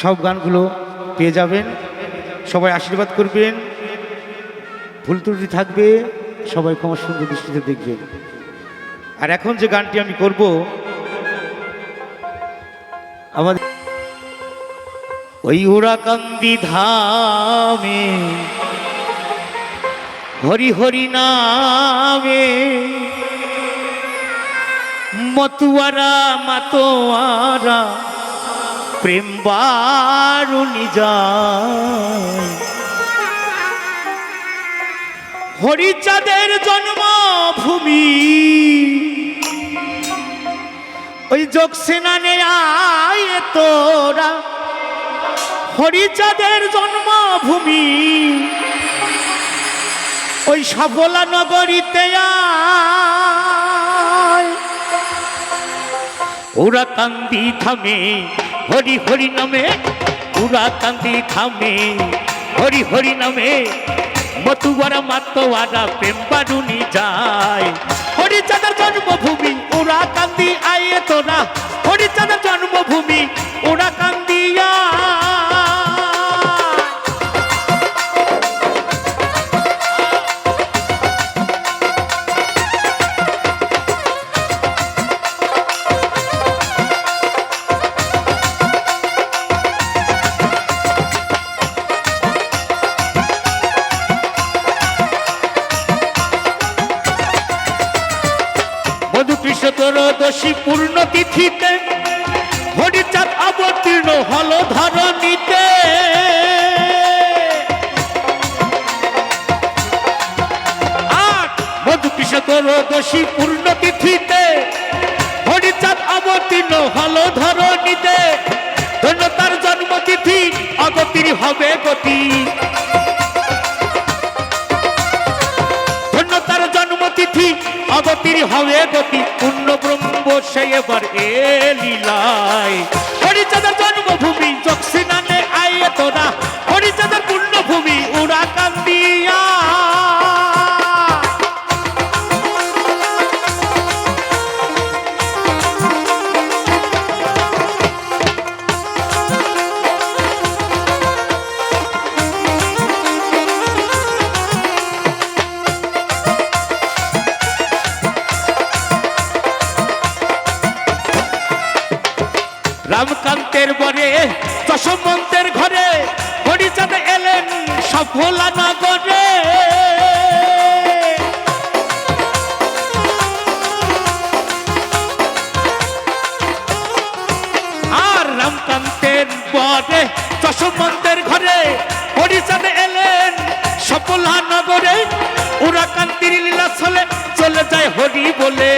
সব গানগুলো পেয়ে যাবেন। সবাই আশীর্বাদ করবেন, ভুল ত্রুটি থাকবে সবাই ক্ষমা সুন্দর দৃষ্টিতে দেখবেন। আর এখন যে গানটি আমি করব, আমাদের ওই ওরাকান্দি ধামে হরি হরি নামে মতুয়ারা মাতোয়ারা প্রেম বারুনি যায়। হরিচাঁদের জন্মভূমি ওই যোগসেনানে আয় তোরা, হরিচাঁদের জন্মভূমি ওই সফলা নগরীতে আয়। ওরাকান্দি থামে হরি হরি নামে, ওরাকান্দি থামে হরি হরি নামে মতুয়ারা মাতোয়ারা প্রেম বারুনি যায়। হরিচাঁদের জন্মভূমি ওরাকান্দি আয় তোরা, হরিচাঁদের জন্মভূমি ওরাকান্দি ত্রয়োদশী পূর্ণ তিথিতে হরিচাঁদ অবতীর্ণ হল ধরণীতে। আর মধুকৃষ্ণ ত্রয়োদশী পূর্ণ তিথিতে হরিচাঁদ অবতীর্ণ হল ধরণীতে। ধন্য তার জন্মতিথি অগতির হবে গতি, জন্মতিথি অগতির হবে গতি। পূর্ণ ব্রহ্ম সে এবার এ লীলায়। হরিচাঁদের জন্মভূমি যোগসেনানে আয় তোরা, হরিচাঁদের পূর্ণভূমি ওরাকান্দি। রামকান্তের বরে যশোমন্তের ঘরে হরিচাঁদ এলেন সফলা নগরে। আর রামকান্তের বরে যশোমন্তের ঘরে হরিচাঁদ এলেন সফলা নগরে। ওরাকান্তির লীলা চলে চলে যায় হরি বলে,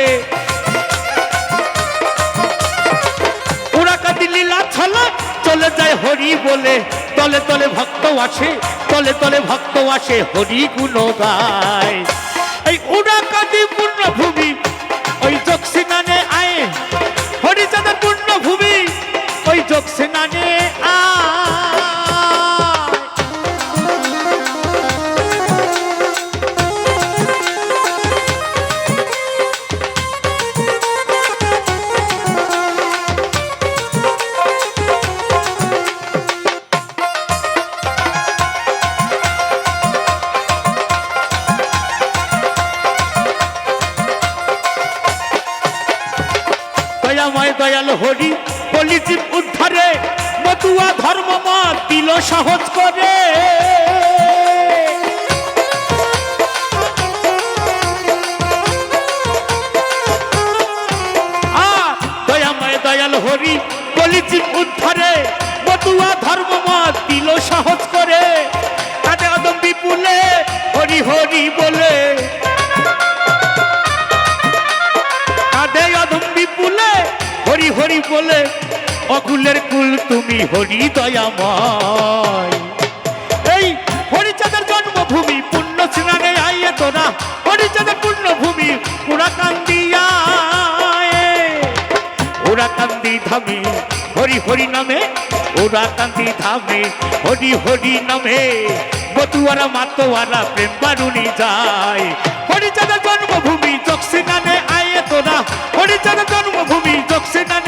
লীলা ছলে চলে যায় হরি বলে। তলে তলে ভক্ত আসে, তলে তলে ভক্ত আসে হরি গুণ গায়। এই ওরাকান্দি পূর্ণভূমি ওই যোগসেনানে আয়, হরিচাঁদের পূর্ণভূমি ওই যোগসেনানে আয়। দয়াল হরি কলিজীব উদ্ধারে মতুয়া ধর্ম মত দিল সহজ করে। দয়াময় দয়াল হরি কলিজীব উদ্ধারে মতুয়া ধর্ম মত দিল সহজ করে। কাঁদে অদম বিপুলে হরি হরি বলে, কাঁদে অদম বিপুলে হরি হরি বলে। অকুলের কুল তুমি হরি দয়াময়। এই হরিচাঁদের জন্মভূমি পুণ্য স্নানে আইয়ে তোরা, হরিচাঁদের পূর্ণভূমি ওরাকান্দি আয়। ওরাকান্দি ধামে হরি হরি নামে, ওরাকান্দি ধামে হরি হরি নামে মতুয়ারা মাতোয়ারা প্রেম বারুনি যায়। হরিচাঁদের জন্মভূমি যোগসেনানে আয় সাধনা হরিচার জন্মভূমি দক্ষিণা